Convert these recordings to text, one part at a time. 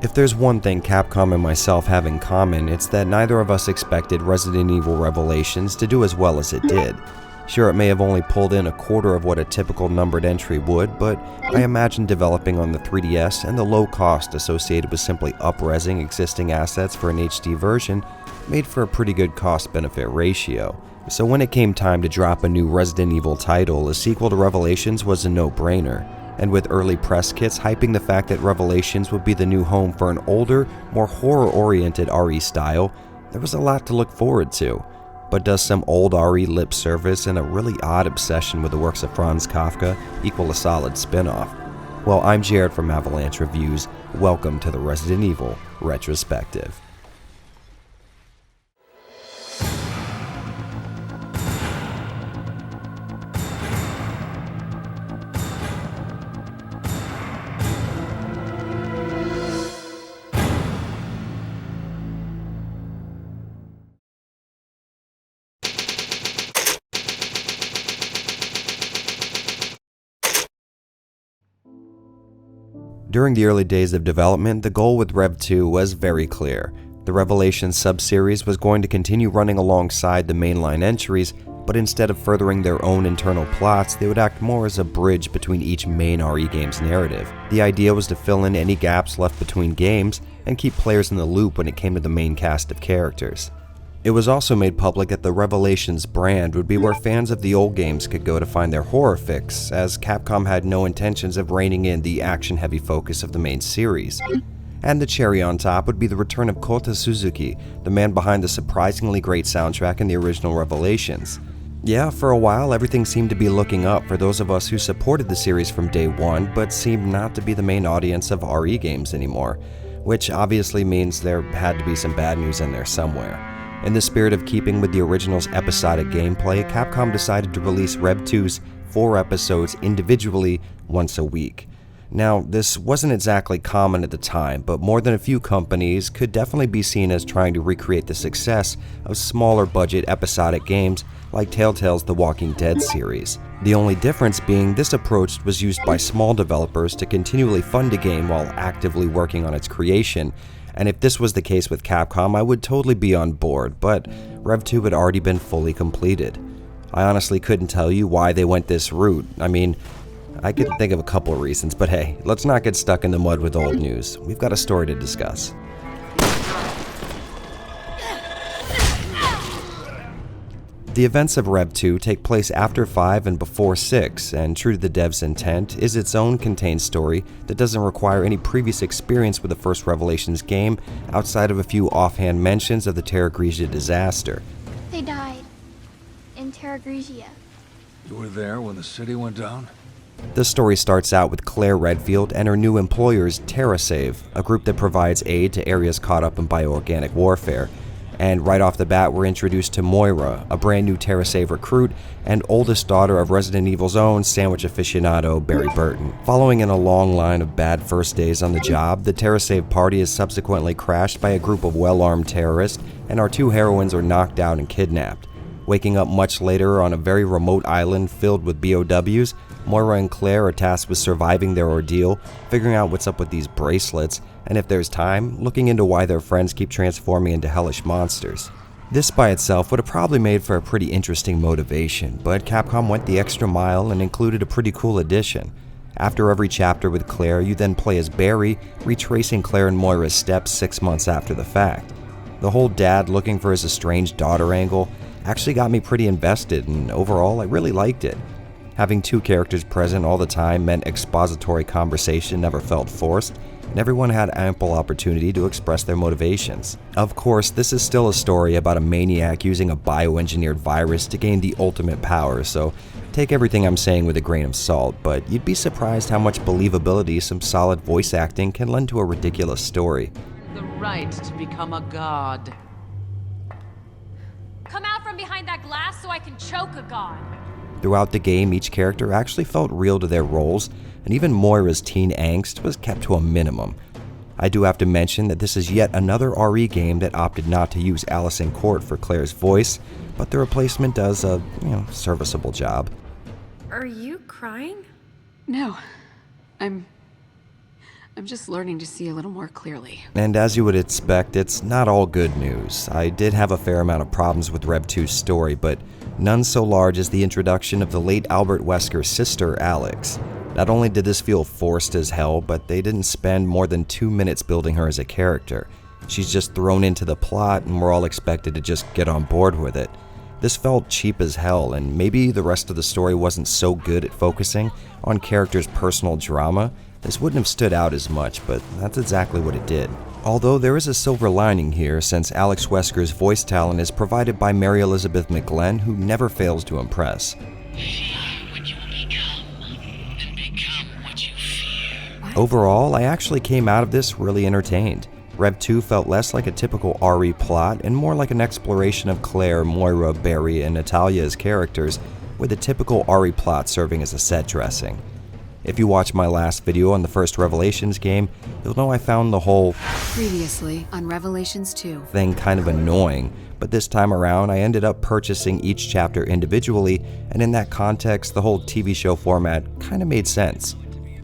If there's one thing Capcom and myself have in common, it's that neither of us expected Resident Evil Revelations to do as well as it did. Sure, it may have only pulled in a quarter of what a typical numbered entry would, but I imagine developing on the 3DS and the low cost associated with simply up-resing existing assets for an HD version made for a pretty good cost-benefit ratio. So when it came time to drop a new Resident Evil title, a sequel to Revelations was a no-brainer. And with early press kits hyping the fact that Revelations would be the new home for an older, more horror-oriented RE style, there was a lot to look forward to. But does some old RE lip service and a really odd obsession with the works of Franz Kafka equal a solid spin-off? Well, I'm Jared from Avalanche Reviews. Welcome to the Resident Evil Retrospective. During the early days of development, the goal with Rev 2 was very clear. The Revelations sub-series was going to continue running alongside the mainline entries, but instead of furthering their own internal plots, they would act more as a bridge between each main RE game's narrative. The idea was to fill in any gaps left between games and keep players in the loop when it came to the main cast of characters. It was also made public that the Revelations brand would be where fans of the old games could go to find their horror fix, as Capcom had no intentions of reining in the action-heavy focus of the main series. And the cherry on top would be the return of Kota Suzuki, the man behind the surprisingly great soundtrack in the original Revelations. Yeah, for a while everything seemed to be looking up for those of us who supported the series from day one, but seemed not to be the main audience of RE games anymore, which obviously means there had to be some bad news in there somewhere. In the spirit of keeping with the original's episodic gameplay, Capcom decided to release Rev 2's 4 episodes individually once a week. Now, this wasn't exactly common at the time, but more than a few companies could definitely be seen as trying to recreate the success of smaller budget episodic games like Telltale's The Walking Dead series. The only difference being this approach was used by small developers to continually fund a game while actively working on its creation. And if this was the case with Capcom, I would totally be on board, but Rev 2 had already been fully completed. I honestly couldn't tell you why they went this route. I mean, I could think of a couple of reasons, but hey, let's not get stuck in the mud with old news. We've got a story to discuss. The events of Rev 2 take place after 5 and before 6, and true to the dev's intent, is its own contained story that doesn't require any previous experience with the first Revelations game outside of a few offhand mentions of the Terra Grigia disaster. They died in Terra Grigia. You were there when the city went down? The story starts out with Claire Redfield and her new employers, TerraSave, a group that provides aid to areas caught up in bioorganic warfare. And right off the bat, we're introduced to Moira, a brand new TerraSave recruit and oldest daughter of Resident Evil's own sandwich aficionado, Barry Burton. Following in a long line of bad first days on the job, the TerraSave party is subsequently crashed by a group of well-armed terrorists, and our two heroines are knocked out and kidnapped. Waking up much later on a very remote island filled with BOWs, Moira and Claire are tasked with surviving their ordeal, figuring out what's up with these bracelets, and if there's time, looking into why their friends keep transforming into hellish monsters. This by itself would have probably made for a pretty interesting motivation, but Capcom went the extra mile and included a pretty cool addition. After every chapter with Claire, you then play as Barry, retracing Claire and Moira's steps 6 months after the fact. The whole dad looking for his estranged daughter angle actually got me pretty invested, and overall I really liked it. Having two characters present all the time meant expository conversation never felt forced, and everyone had ample opportunity to express their motivations. Of course, this is still a story about a maniac using a bioengineered virus to gain the ultimate power, so take everything I'm saying with a grain of salt, but you'd be surprised how much believability some solid voice acting can lend to a ridiculous story. The right to become a god. Come out from behind that glass so I can choke a god. Throughout the game, each character actually felt real to their roles, and even Moira's teen angst was kept to a minimum. I do have to mention that this is yet another RE game that opted not to use Allison Court for Claire's voice, but the replacement does a, serviceable job. Are you crying? No, I'm I'm just learning to see a little more clearly. And as you would expect, it's not all good news. I did have a fair amount of problems with Rev 2's story, but none so large as the introduction of the late Albert Wesker's sister, Alex. Not only did this feel forced as hell, but they didn't spend more than 2 minutes building her as a character. She's just thrown into the plot and we're all expected to just get on board with it. This felt cheap as hell, and maybe the rest of the story wasn't so good at focusing on characters' personal drama. This wouldn't have stood out as much, but that's exactly what it did. Although there is a silver lining here, since Alex Wesker's voice talent is provided by Mary Elizabeth McGlenn, who never fails to impress. Overall, I actually came out of this really entertained. Rev 2 felt less like a typical RE plot and more like an exploration of Claire, Moira, Barry, and Natalia as characters, with a typical RE plot serving as a set dressing. If you watch my last video on the first Revelations game, you'll know I found the whole previously on Revelations 2 thing kind of annoying, but this time around I ended up purchasing each chapter individually, and in that context the whole TV show format kind of made sense.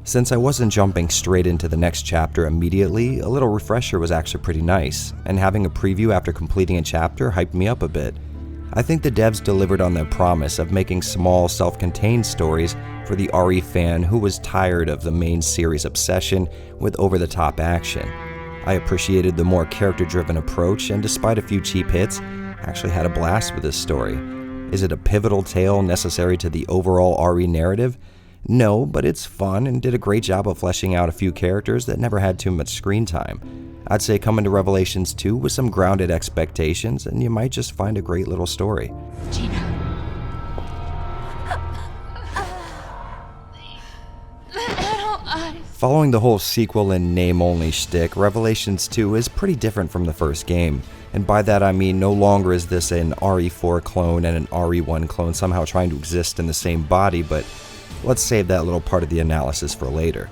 Since I wasn't jumping straight into the next chapter immediately, a little refresher was actually pretty nice, and having a preview after completing a chapter hyped me up a bit. I think the devs delivered on their promise of making small, self-contained stories for the RE fan who was tired of the main series obsession with over-the-top action. I appreciated the more character-driven approach, and despite a few cheap hits, I actually had a blast with this story. Is it a pivotal tale necessary to the overall RE narrative? No, but it's fun and did a great job of fleshing out a few characters that never had too much screen time. I'd say come into Revelations 2 with some grounded expectations and you might just find a great little story. Gina. Following the whole sequel and name-only shtick, Revelations 2 is pretty different from the first game. And by that I mean no longer is this an RE4 clone and an RE1 clone somehow trying to exist in the same body, but let's save that little part of the analysis for later.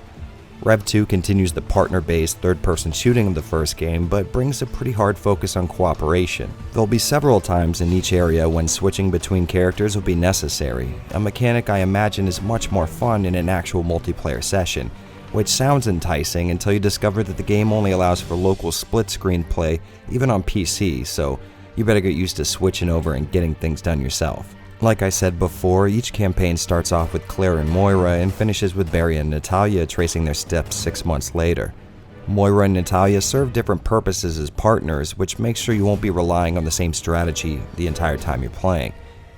Rev 2 continues the partner-based third-person shooting of the first game, but brings a pretty hard focus on cooperation. There'll be several times in each area when switching between characters will be necessary, a mechanic I imagine is much more fun in an actual multiplayer session, which sounds enticing until you discover that the game only allows for local split-screen play even on PC, so you better get used to switching over and getting things done yourself. Like I said before, each campaign starts off with Claire and Moira and finishes with Barry and Natalia tracing their steps 6 months later. Moira and Natalia serve different purposes as partners, which makes sure you won't be relying on the same strategy the entire time you're playing.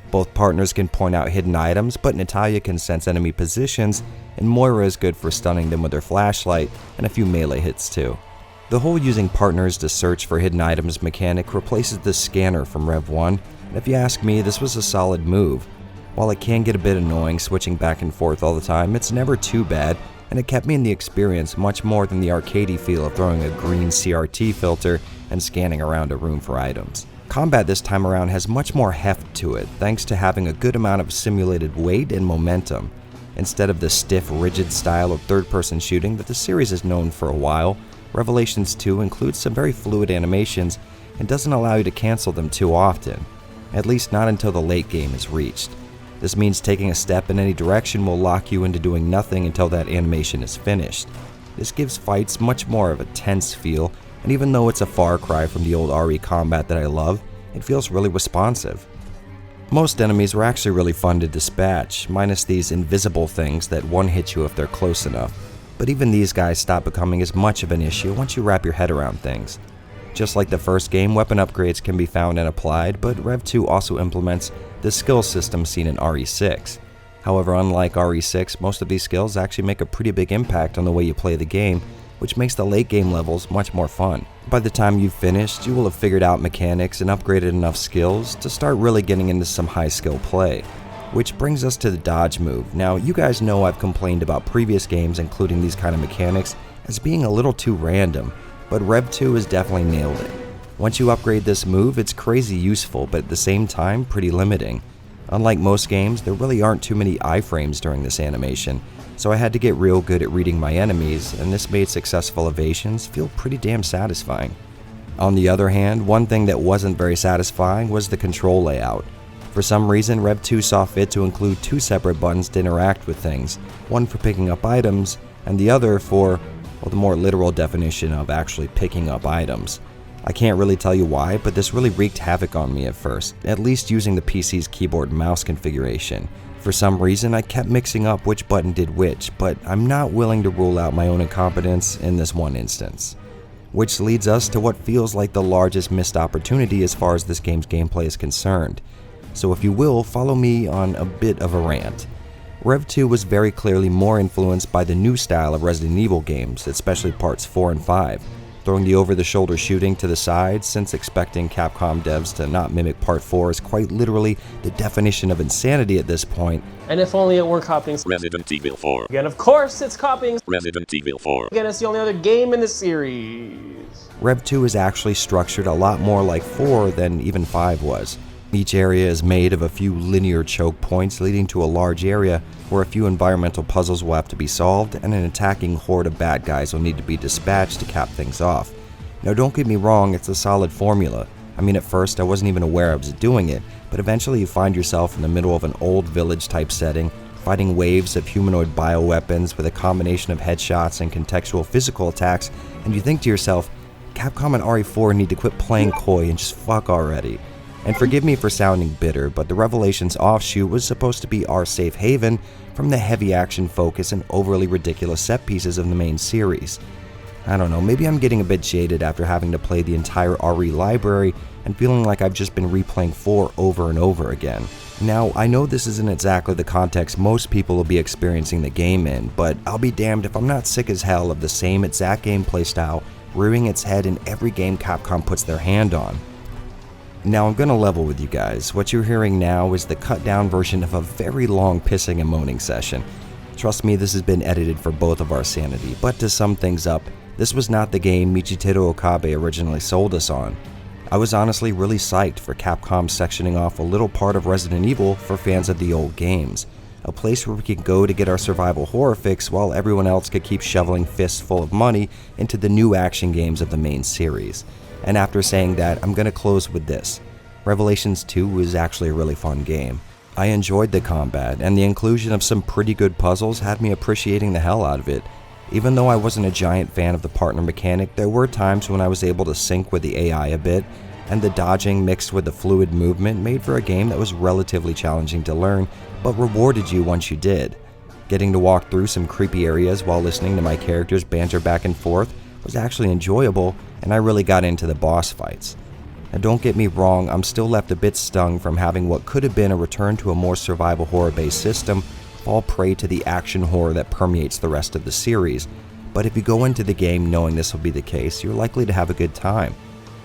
Both partners can point out hidden items, but Natalia can sense enemy positions, and Moira is good for stunning them with her flashlight and a few melee hits too. The whole using partners to search for hidden items mechanic replaces the scanner from Rev 1, and if you ask me, this was a solid move. While it can get a bit annoying switching back and forth all the time, it's never too bad, and it kept me in the experience much more than the arcadey feel of throwing a green CRT filter and scanning around a room for items. Combat this time around has much more heft to it, thanks to having a good amount of simulated weight and momentum. Instead of the stiff, rigid style of third-person shooting that the series has known for a while, Revelations 2 includes some very fluid animations and doesn't allow you to cancel them too often, at least not until the late game is reached. This means taking a step in any direction will lock you into doing nothing until that animation is finished. This gives fights much more of a tense feel, and even though it's a far cry from the old RE combat that I love, it feels really responsive. Most enemies were actually really fun to dispatch, minus these invisible things that one-hit you if they're close enough. But even these guys stop becoming as much of an issue once you wrap your head around things. Just like the first game, weapon upgrades can be found and applied, but Rev 2 also implements the skill system seen in RE6. However, unlike RE6, most of these skills actually make a pretty big impact on the way you play the game, which makes the late game levels much more fun. By the time you've finished, you will have figured out mechanics and upgraded enough skills to start really getting into some high skill play. Which brings us to the dodge move. Now, you guys know I've complained about previous games including these kind of mechanics as being a little too random, but Rev 2 has definitely nailed it. Once you upgrade this move, it's crazy useful, but at the same time, pretty limiting. Unlike most games, there really aren't too many iframes during this animation, so I had to get real good at reading my enemies, and this made successful evasions feel pretty damn satisfying. On the other hand, one thing that wasn't very satisfying was the control layout. For some reason, Rev 2 saw fit to include two separate buttons to interact with things, one for picking up items, and the other for, or the more literal definition of actually picking up items. I can't really tell you why, but this really wreaked havoc on me at first, at least using the PC's keyboard and mouse configuration. For some reason, I kept mixing up which button did which, but I'm not willing to rule out my own incompetence in this one instance. Which leads us to what feels like the largest missed opportunity as far as this game's gameplay is concerned. So if you will, follow me on a bit of a rant. Rev 2 was very clearly more influenced by the new style of Resident Evil games, especially parts 4 and 5. Throwing the over-the-shoulder shooting to the side, since expecting Capcom devs to not mimic Part 4 is quite literally the definition of insanity at this point. And if only it were copying Resident Evil 4. Again, of course it's copying Resident Evil 4. Again, it's the only other game in the series. Rev 2 is actually structured a lot more like 4 than even 5 was. Each area is made of a few linear choke points leading to a large area where a few environmental puzzles will have to be solved and an attacking horde of bad guys will need to be dispatched to cap things off. Now don't get me wrong, it's a solid formula. I mean, at first I wasn't even aware I was doing it, but eventually you find yourself in the middle of an old village type setting, fighting waves of humanoid bioweapons with a combination of headshots and contextual physical attacks, and you think to yourself, Capcom and RE4 need to quit playing coy and just fuck already. And forgive me for sounding bitter, but the Revelations offshoot was supposed to be our safe haven from the heavy action focus and overly ridiculous set pieces of the main series. I don't know, maybe I'm getting a bit jaded after having to play the entire RE library and feeling like I've just been replaying 4 over and over again. Now, I know this isn't exactly the context most people will be experiencing the game in, but I'll be damned if I'm not sick as hell of the same exact gameplay style rearing its head in every game Capcom puts their hand on. Now I'm gonna level with you guys. What you're hearing now is the cut down version of a very long pissing and moaning session. Trust me, this has been edited for both of our sanity, but to sum things up, this was not the game Michiteru Okabe originally sold us on. I was honestly really psyched for Capcom sectioning off a little part of Resident Evil for fans of the old games. A place where we could go to get our survival horror fix while everyone else could keep shoveling fists full of money into the new action games of the main series. And after saying that, I'm gonna close with this. Revelations 2 was actually a really fun game. I enjoyed the combat, and the inclusion of some pretty good puzzles had me appreciating the hell out of it. Even though I wasn't a giant fan of the partner mechanic, there were times when I was able to sync with the AI a bit, and the dodging mixed with the fluid movement made for a game that was relatively challenging to learn, but rewarded you once you did. Getting to walk through some creepy areas while listening to my characters banter back and forth was actually enjoyable, and I really got into the boss fights. Now don't get me wrong, I'm still left a bit stung from having what could have been a return to a more survival horror based system fall prey to the action horror that permeates the rest of the series, but if you go into the game knowing this will be the case, you're likely to have a good time.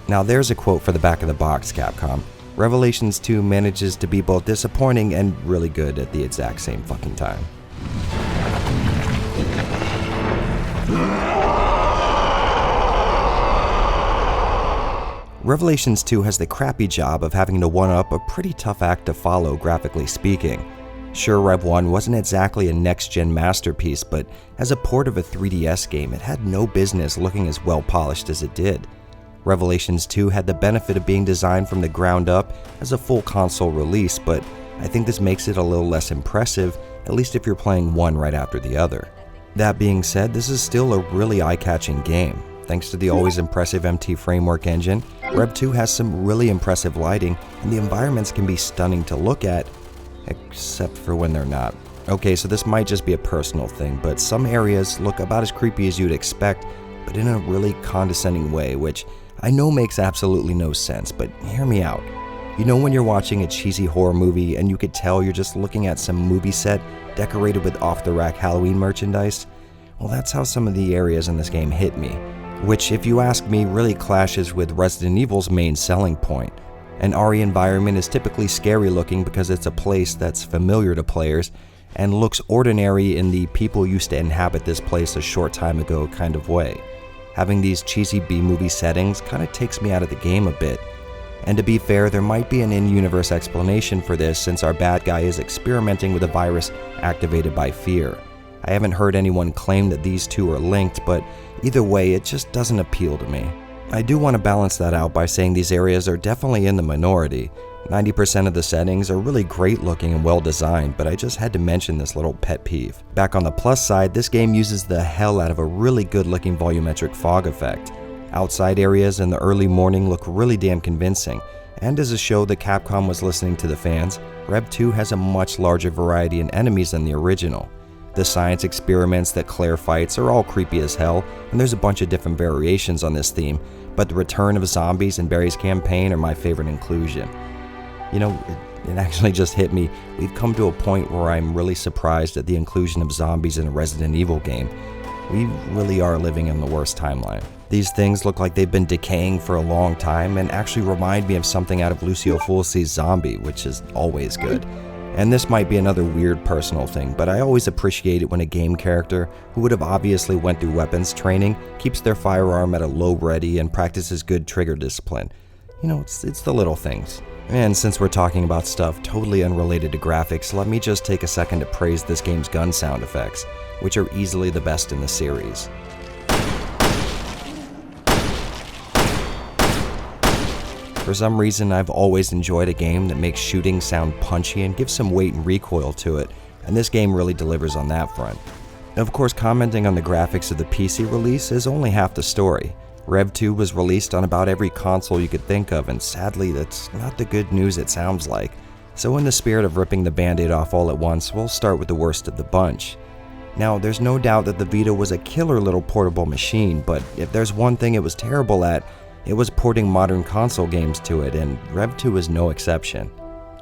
Now there's a quote for the back of the box, Capcom. Revelations 2 manages to be both disappointing and really good at the exact same fucking time. Revelations 2 has the crappy job of having to one-up a pretty tough act to follow, graphically speaking. Sure, Rev 1 wasn't exactly a next-gen masterpiece, but as a port of a 3DS game, it had no business looking as well-polished as it did. Revelations 2 had the benefit of being designed from the ground up as a full console release, but I think this makes it a little less impressive, at least if you're playing one right after the other. That being said, this is still a really eye-catching game. Thanks to the always impressive MT Framework engine, Rev 2 has some really impressive lighting, and the environments can be stunning to look at, except for when they're not. Okay, so this might just be a personal thing, but some areas look about as creepy as you'd expect, but in a really condescending way, which I know makes absolutely no sense, but hear me out. You know when you're watching a cheesy horror movie and you could tell you're just looking at some movie set decorated with off-the-rack Halloween merchandise? Well, that's how some of the areas in this game hit me, which, if you ask me, really clashes with Resident Evil's main selling point. An RE environment is typically scary looking because it's a place that's familiar to players and looks ordinary in the people used to inhabit this place a short time ago kind of way. Having these cheesy B-movie settings kind of takes me out of the game a bit. And to be fair, there might be an in-universe explanation for this since our bad guy is experimenting with a virus activated by fear. I haven't heard anyone claim that these two are linked, but either way, it just doesn't appeal to me. I do want to balance that out by saying these areas are definitely in the minority. 90% of the settings are really great looking and well designed, but I just had to mention this little pet peeve. Back on the plus side, this game uses the hell out of a really good looking volumetric fog effect. Outside areas in the early morning look really damn convincing, and as a show that Capcom was listening to the fans, Rev 2 has a much larger variety in enemies than the original. The science experiments that Claire fights are all creepy as hell, and there's a bunch of different variations on this theme, but the return of zombies in Barry's campaign are my favorite inclusion. You know, it actually just hit me. We've come to a point where I'm really surprised at the inclusion of zombies in a Resident Evil game. We really are living in the worst timeline. These things look like they've been decaying for a long time and actually remind me of something out of Lucio Fulci's Zombie, which is always good. And this might be another weird personal thing, but I always appreciate it when a game character, who would have obviously went through weapons training, keeps their firearm at a low ready and practices good trigger discipline. You know, it's the little things. And since we're talking about stuff totally unrelated to graphics, let me just take a second to praise this game's gun sound effects, which are easily the best in the series. For some reason, I've always enjoyed a game that makes shooting sound punchy and gives some weight and recoil to it, and this game really delivers on that front. Of course, commenting on the graphics of the PC release is only half the story. Rev 2 was released on about every console you could think of, and sadly, that's not the good news it sounds like. So in the spirit of ripping the band-aid off all at once, we'll start with the worst of the bunch. Now, there's no doubt that the Vita was a killer little portable machine, but if there's one thing it was terrible at, it was porting modern console games to it, and Rev 2 is no exception.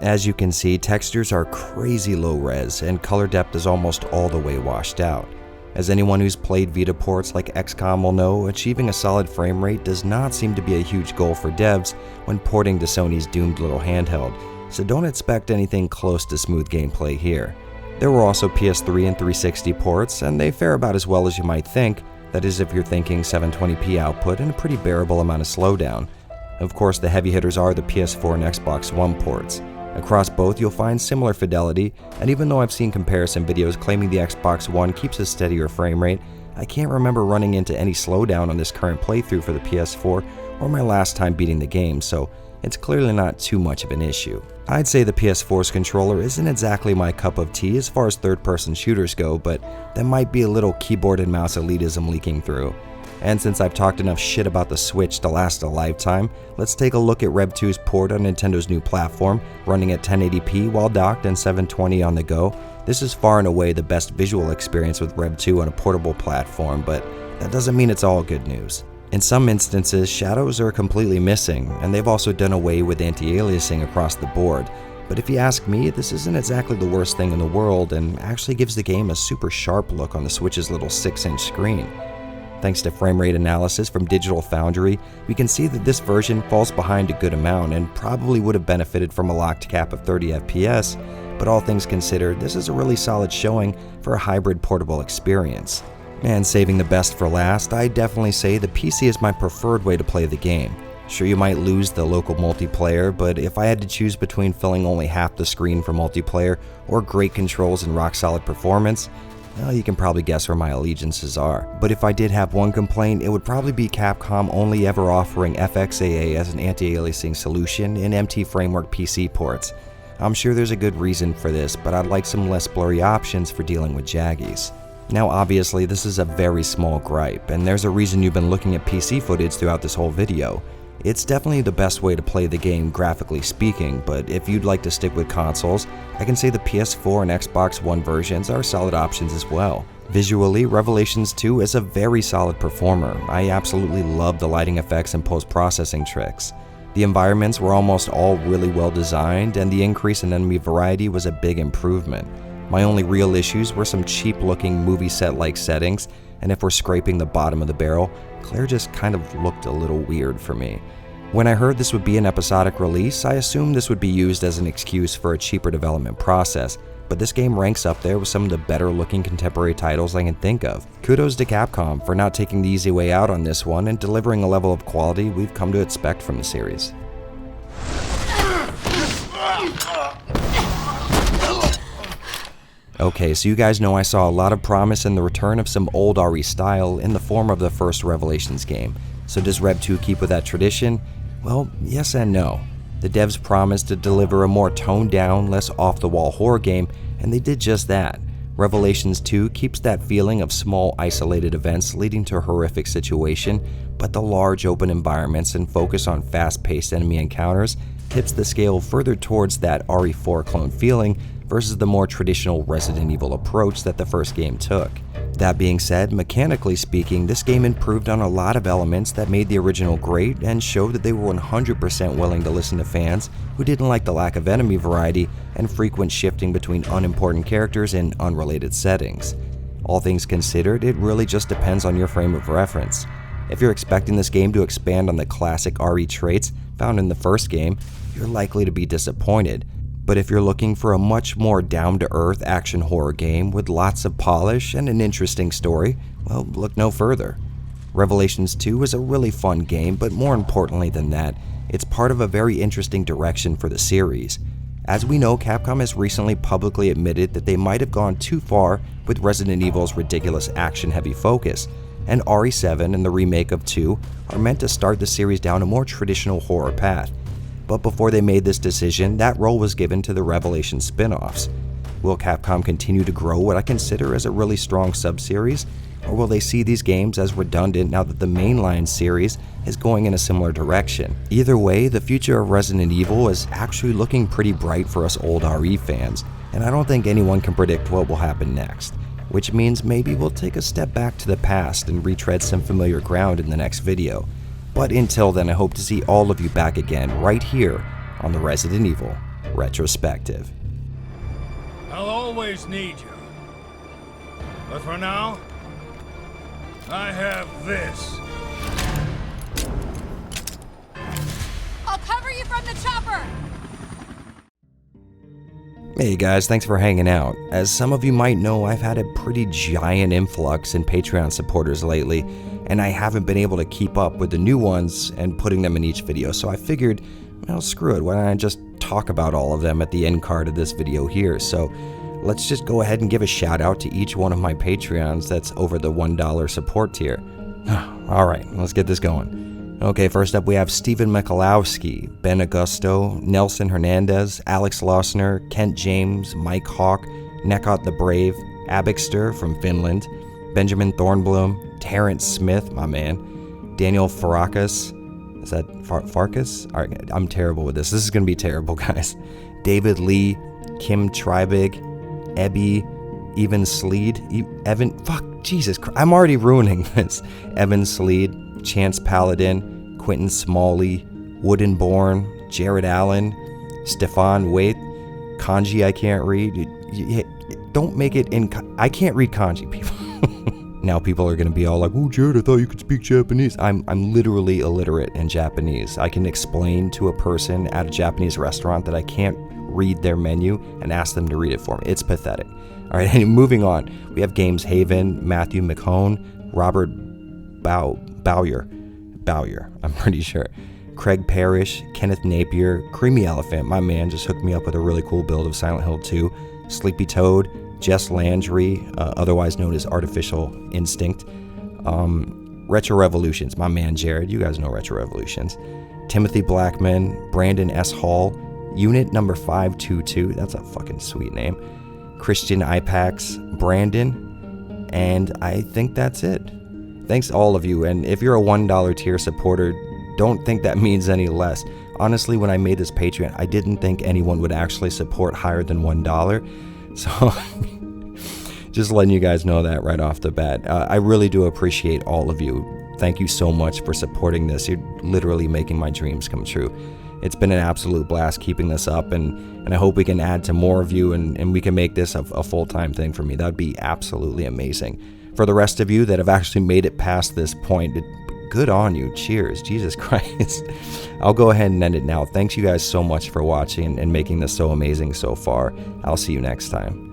As you can see, textures are crazy low res, and color depth is almost all the way washed out. As anyone who's played Vita ports like XCOM will know, achieving a solid frame rate does not seem to be a huge goal for devs when porting to Sony's doomed little handheld, so don't expect anything close to smooth gameplay here. There were also PS3 and 360 ports, and they fare about as well as you might think, that is if you're thinking 720p output and a pretty bearable amount of slowdown. Of course, the heavy hitters are the PS4 and Xbox One ports. Across both, you'll find similar fidelity, and even though I've seen comparison videos claiming the Xbox One keeps a steadier frame rate, I can't remember running into any slowdown on this current playthrough for the PS4 or my last time beating the game, so it's clearly not too much of an issue. I'd say the PS4's controller isn't exactly my cup of tea as far as third-person shooters go, but there might be a little keyboard and mouse elitism leaking through. And since I've talked enough shit about the Switch to last a lifetime, let's take a look at Rev 2's port on Nintendo's new platform, running at 1080p while docked and 720 on the go. This is far and away the best visual experience with Rev 2 on a portable platform, but that doesn't mean it's all good news. In some instances, shadows are completely missing, and they've also done away with anti-aliasing across the board. But if you ask me, this isn't exactly the worst thing in the world, and actually gives the game a super sharp look on the Switch's little 6-inch screen. Thanks to frame rate analysis from Digital Foundry, we can see that this version falls behind a good amount and probably would have benefited from a locked cap of 30 FPS, but all things considered, this is a really solid showing for a hybrid portable experience. And saving the best for last, I definitely say the PC is my preferred way to play the game. Sure, you might lose the local multiplayer, but if I had to choose between filling only half the screen for multiplayer or great controls and rock-solid performance, well, you can probably guess where my allegiances are. But if I did have one complaint, it would probably be Capcom only ever offering FXAA as an anti-aliasing solution in MT Framework PC ports. I'm sure there's a good reason for this, but I'd like some less blurry options for dealing with jaggies. Now obviously this is a very small gripe, and there's a reason you've been looking at PC footage throughout this whole video. It's definitely the best way to play the game graphically speaking, but if you'd like to stick with consoles, I can say the PS4 and Xbox One versions are solid options as well. Visually, Revelations 2 is a very solid performer. I absolutely love the lighting effects and post-processing tricks. The environments were almost all really well designed, and the increase in enemy variety was a big improvement. My only real issues were some cheap-looking movie set-like settings, and if we're scraping the bottom of the barrel, Claire just kind of looked a little weird for me. When I heard this would be an episodic release, I assumed this would be used as an excuse for a cheaper development process, but this game ranks up there with some of the better-looking contemporary titles I can think of. Kudos to Capcom for not taking the easy way out on this one and delivering a level of quality we've come to expect from the series. Okay, so you guys know I saw a lot of promise in the return of some old RE style in the form of the first Revelations game. So does Rev 2 keep with that tradition? Well, yes and no. The devs promised to deliver a more toned-down, less off-the-wall horror game, and they did just that. Revelations 2 keeps that feeling of small, isolated events leading to a horrific situation, but the large open environments and focus on fast-paced enemy encounters tips the scale further towards that RE4 clone feeling versus the more traditional Resident Evil approach that the first game took. That being said, mechanically speaking, this game improved on a lot of elements that made the original great and showed that they were 100% willing to listen to fans who didn't like the lack of enemy variety and frequent shifting between unimportant characters in unrelated settings. All things considered, it really just depends on your frame of reference. If you're expecting this game to expand on the classic RE traits found in the first game, you're likely to be disappointed. But if you're looking for a much more down-to-earth action horror game with lots of polish and an interesting story, well, look no further. Revelations 2 is a really fun game, but more importantly than that, it's part of a very interesting direction for the series. As we know, Capcom has recently publicly admitted that they might have gone too far with Resident Evil's ridiculous action-heavy focus, and RE7 and the remake of 2 are meant to start the series down a more traditional horror path. But before they made this decision, that role was given to the Revelation spin-offs. Will Capcom continue to grow what I consider as a really strong sub-series, or will they see these games as redundant now that the mainline series is going in a similar direction? Either way, the future of Resident Evil is actually looking pretty bright for us old RE fans, and I don't think anyone can predict what will happen next, which means maybe we'll take a step back to the past and retread some familiar ground in the next video. But until then, I hope to see all of you back again right here on the Resident Evil Retrospective. I'll always need you. But for now, I have this. I'll cover you from the chopper! Hey guys, thanks for hanging out. As some of you might know, I've had a pretty giant influx in Patreon supporters lately, and I haven't been able to keep up with the new ones and putting them in each video, so I figured, well, screw it, why don't I just talk about all of them at the end card of this video here. So let's just go ahead and give a shout out to each one of my Patreons that's over the $1 support tier. Alright, let's get this going. Okay, first up we have Stephen Michalowski, Ben Augusto, Nelson Hernandez, Alex Lossner, Kent James, Mike Hawk, Nekot the Brave, Abixter from Finland, Benjamin Thornblum, Terrence Smith, my man, Daniel Farakas, is that Farkas? Alright, I'm terrible with this. This is going to be terrible, guys. David Lee, Kim Tribig, Ebby, Evan Sleed, Jesus Christ, I'm already ruining this. Evan Sleed, Chance Paladin, Quentin Smalley, Woodenborn, Jared Allen, Stefan Waite, kanji I can't read. Don't make it in. I can't read kanji, people. Now people are going to be all like, "Oh, Jared, I thought you could speak Japanese." I'm literally illiterate in Japanese. I can explain to a person at a Japanese restaurant that I can't read their menu and ask them to read it for me. It's pathetic. All right, and moving on, we have Games Haven, Matthew McCone, Robert Bowyer, I'm pretty sure, Craig Parrish, Kenneth Napier, Creamy Elephant, my man just hooked me up with a really cool build of Silent Hill 2, Sleepy Toad, Jess Landry, otherwise known as Artificial Instinct, Retro Revolutions, my man Jared, you guys know Retro Revolutions, Timothy Blackman, Brandon S. Hall, Unit number 522, that's a fucking sweet name, Christian Ipax, Brandon, and I think that's it. Thanks to all of you, and if you're a $1 tier supporter, don't think that means any less. Honestly, when I made this Patreon, I didn't think anyone would actually support higher than $1, so just letting you guys know that right off the bat. I really do appreciate all of you. Thank you so much for supporting this. You're literally making my dreams come true. It's been an absolute blast keeping this up, and I hope we can add to more of you, and we can make this a full-time thing for me. That would be absolutely amazing. For the rest of you that have actually made it past this point, good on you. Cheers. Jesus Christ. I'll go ahead and end it now. Thanks you guys so much for watching and making this so amazing so far. I'll see you next time.